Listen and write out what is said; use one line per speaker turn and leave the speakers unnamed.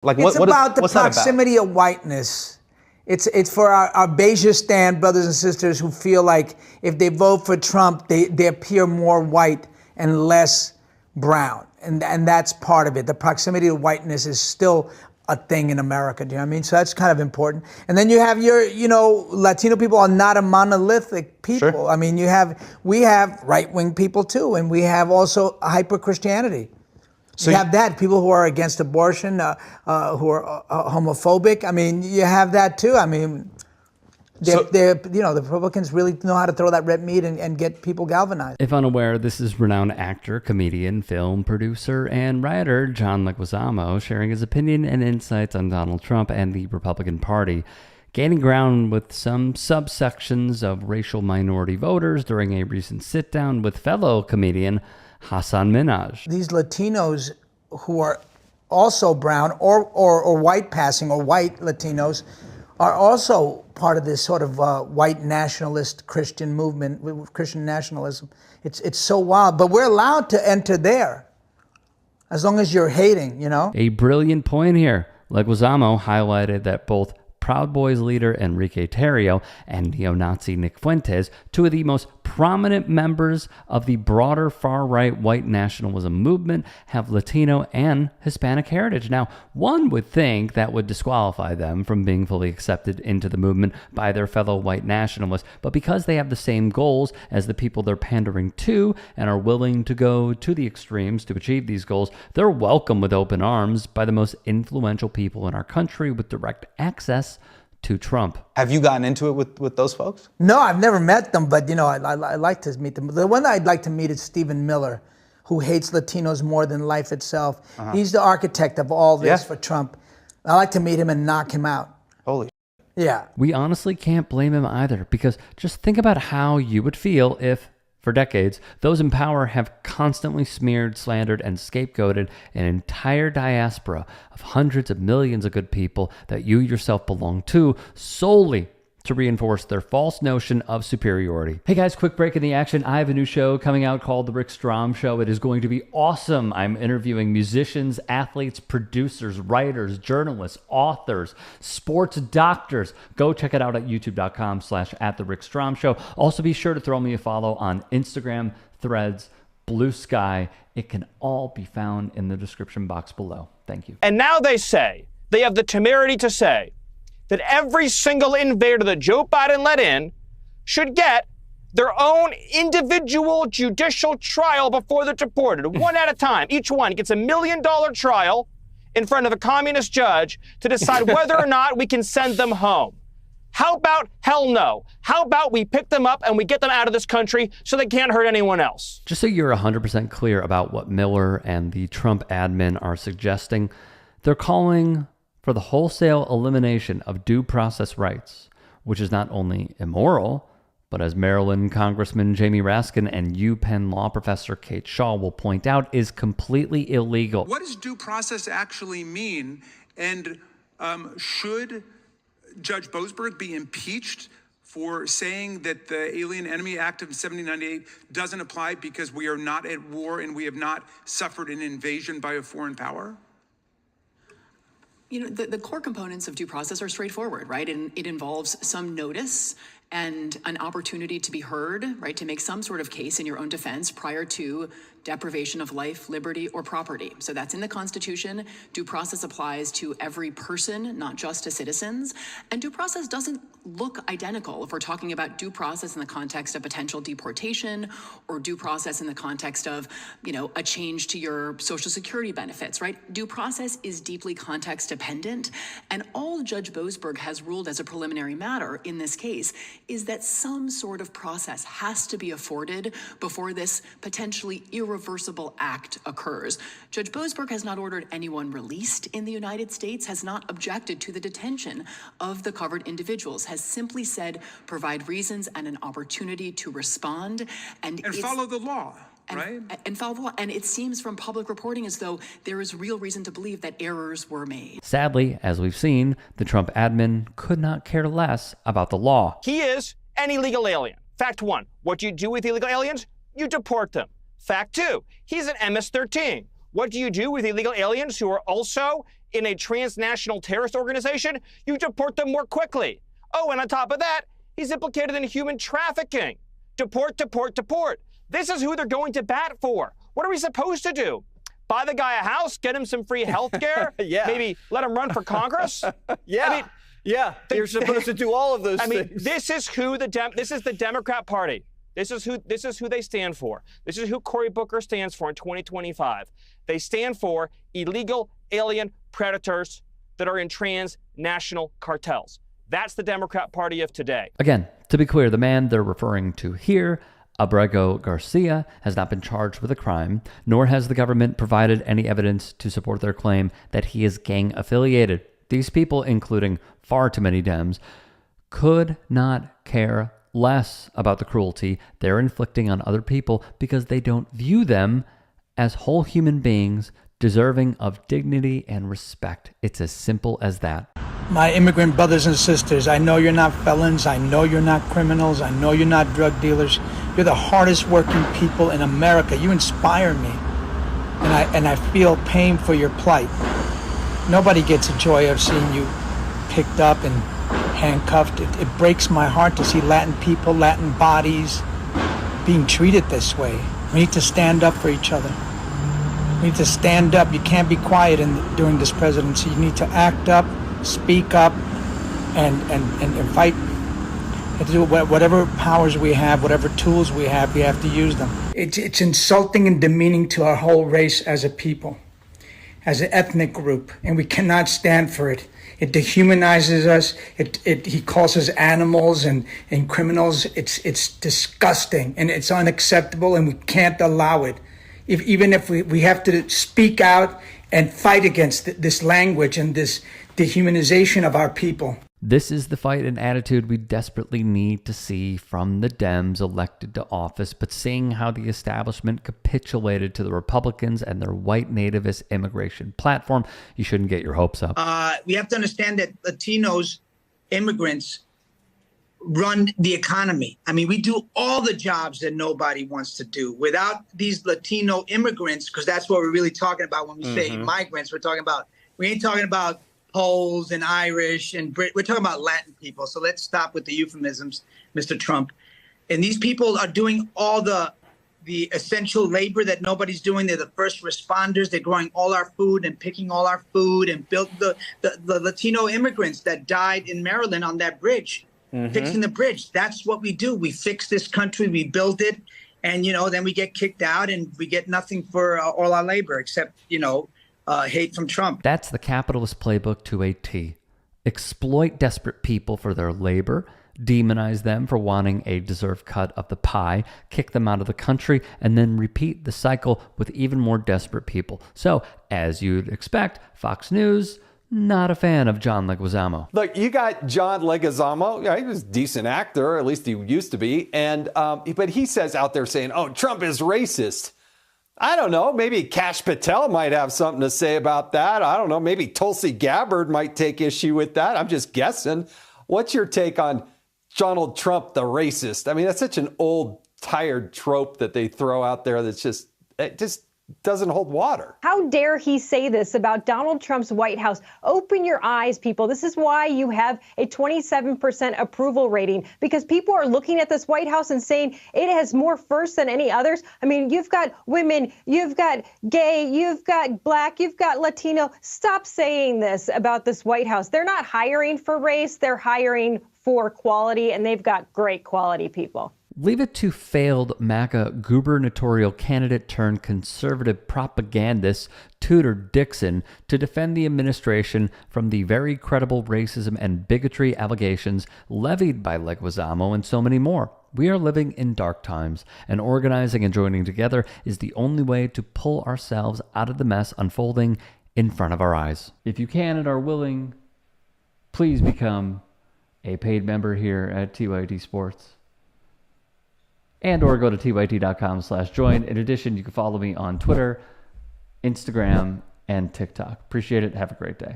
Like,
it's about the
what's that about?
proximity of whiteness. It's for our Beijerstan brothers and sisters who feel like if they vote for Trump, they appear more white and less brown. And that's part of it. The proximity to whiteness is still a thing in America. Do you know what I mean? So that's kind of important. And then you have Latino people are not a monolithic people.
Sure.
I mean, we have right-wing people too, and we have also hyper-Christianity. So you have that, people who are against abortion, who are homophobic. I mean, you have that too. I mean, the Republicans really know how to throw that red meat and get people galvanized.
If unaware, this is renowned actor, comedian, film producer, and writer John Leguizamo sharing his opinion and insights on Donald Trump and the Republican Party, gaining ground with some subsections of racial minority voters during a recent sit-down with fellow comedian Hasan Minhaj.
These Latinos who are also brown or white passing or white Latinos are also part of this sort of white nationalist Christian movement, with Christian nationalism. It's so wild, but we're allowed to enter there as long as you're hating,
A brilliant point here. Leguizamo highlighted that both Proud Boys leader Enrique Tarrio and neo-Nazi Nick Fuentes, two of the most prominent members of the broader far-right white nationalism movement, have Latino and Hispanic heritage. Now, one would think that would disqualify them from being fully accepted into the movement by their fellow white nationalists, but because they have the same goals as the people they're pandering to and are willing to go to the extremes to achieve these goals, they're welcomed with open arms by the most influential people in our country with direct access to Trump.
Have you gotten into it with those folks?
No, I've never met them, but I like to meet them. The one that I'd like to meet is Stephen Miller, who hates Latinos more than life itself. Uh-huh. He's the architect of all this for Trump. I like to meet him and knock him out.
Holy
yeah.
We honestly can't blame him either, because just think about how you would feel if, for decades, those in power have constantly smeared, slandered, and scapegoated an entire diaspora of hundreds of millions of good people that you yourself belong to solely to reinforce their false notion of superiority. Hey guys, quick break in the action. I have a new show coming out called The Rick Strom Show. It is going to be awesome. I'm interviewing musicians, athletes, producers, writers, journalists, authors, sports doctors. Go check it out at youtube.com/@TheRickStromShow. Also be sure to throw me a follow on Instagram, Threads, Blue Sky. It can all be found in the description box below. Thank you.
And now they have the temerity to say that every single invader that Joe Biden let in should get their own individual judicial trial before they're deported, one at a time. Each one gets $1 million trial in front of a communist judge to decide whether or not we can send them home. How about hell no? How about we pick them up and we get them out of this country so they can't hurt anyone else?
Just so you're 100% clear about what Miller and the Trump admin are suggesting, they're calling for the wholesale elimination of due process rights, which is not only immoral, but as Maryland Congressman Jamie Raskin and UPenn law professor Kate Shaw will point out, is completely illegal.
What does due process actually mean? And should Judge Boasberg be impeached for saying that the Alien Enemy Act of 1798 doesn't apply because we are not at war and we have not suffered an invasion by a foreign power?
The core components of due process are straightforward, right? And it involves some notice and an opportunity to be heard, right? To make some sort of case in your own defense prior to deprivation of life, liberty, or property. So that's in the Constitution. Due process applies to every person, not just to citizens. And due process doesn't look identical if we're talking about due process in the context of potential deportation or due process in the context of, a change to your Social Security benefits, right? Due process is deeply context dependent. And all Judge Boasberg has ruled as a preliminary matter in this case is that some sort of process has to be afforded before this potentially irreversible act occurs. Judge Boasberg has not ordered anyone released in the United States, has not objected to the detention of the covered individuals, has simply said provide reasons and an opportunity to respond and
follow the law. Right?
And follow the law. And it seems from public reporting as though there is real reason to believe that errors were made.
Sadly, as we've seen, the Trump admin could not care less about the law.
He is an illegal alien. Fact one, what do you do with illegal aliens? You deport them. Fact two, he's an MS-13. What do you do with illegal aliens who are also in a transnational terrorist organization, you deport them more quickly. Oh, and on top of that, he's implicated in human trafficking. Deport, deport, deport. This is who they're going to bat for. What are we supposed to do? Buy the guy a house, get him some free health care,
Yeah.
maybe let him run for Congress?
Yeah.
I mean,
You're supposed to do all of those things.
this is who this is the Democrat Party. This is who they stand for. This is who Cory Booker stands for in 2025. They stand for illegal alien predators that are in transnational cartels. That's the Democrat Party of today.
Again, to be clear, the man they're referring to here, Abrego Garcia, has not been charged with a crime, nor has the government provided any evidence to support their claim that he is gang affiliated. These people, including far too many Dems, could not care less about the cruelty they're inflicting on other people because they don't view them as whole human beings deserving of dignity and respect. It's as simple as that.
My immigrant brothers and sisters, I know you're not felons. I know you're not criminals. I know you're not drug dealers. You're the hardest working people in America. You inspire me. And I feel pain for your plight. Nobody gets the joy of seeing you picked up and handcuffed. It breaks my heart to see Latin people, Latin bodies being treated this way. We need to stand up for each other. We need to stand up. You can't be quiet during this presidency. You need to act up, speak up, and fight. And do whatever powers we have, whatever tools we have to use them. It's insulting and demeaning to our whole race as a people, as an ethnic group, and we cannot stand for it. It dehumanizes us. He calls us animals and criminals. It's disgusting and it's unacceptable, and we can't allow it. Even if we have to speak out and fight against this language and this dehumanization of our people.
This is the fight and attitude we desperately need to see from the Dems elected to office, but seeing how the establishment capitulated to the Republicans and their white nativist immigration platform, you shouldn't get your hopes up.
We have to understand that Latinos, immigrants, run the economy. I mean, we do all the jobs that nobody wants to do. Without these Latino immigrants, because that's what we're really talking about when we say migrants, we ain't talking about Poles and Irish and we're talking about Latin people. So let's stop with the euphemisms, Mr. Trump. And these people are doing all the essential labor that nobody's doing. They're the first responders. They're growing all our food and picking all our food and built the Latino immigrants that died in Maryland on that bridge, fixing the bridge. That's what we do. We fix this country. We build it. And, then we get kicked out and we get nothing for all our labor except, hate from Trump.
That's the capitalist playbook to a T. Exploit desperate people for their labor, demonize them for wanting a deserved cut of the pie, kick them out of the country, and then repeat the cycle with even more desperate people. So, as you'd expect, Fox News, not a fan of John Leguizamo.
Look, you got John Leguizamo. Yeah, he was a decent actor, at least he used to be. And but he says out there saying, "Oh, Trump is racist." I don't know. Maybe Kash Patel might have something to say about that. I don't know. Maybe Tulsi Gabbard might take issue with that. I'm just guessing. What's your take on Donald Trump, the racist? I mean, that's such an old, tired trope that they throw out there that's just doesn't hold water.
How dare he say this about Donald Trump's White House? Open your eyes, people. This is why you have a 27% approval rating, because people are looking at this White House and saying it has more firsts than any others. I mean, you've got women, you've got gay, you've got black, you've got Latino. Stop saying this about this White House. They're not hiring for race. They're hiring for quality, and they've got great quality people.
Leave it to failed MAGA gubernatorial candidate turned conservative propagandist Tudor Dixon to defend the administration from the very credible racism and bigotry allegations levied by Leguizamo and so many more. We are living in dark times, and organizing and joining together is the only way to pull ourselves out of the mess unfolding in front of our eyes. If you can and are willing, please become a paid member here at TYT Sports. And or go to tyt.com/join. In addition, you can follow me on Twitter, Instagram, and TikTok. Appreciate it. Have a great day.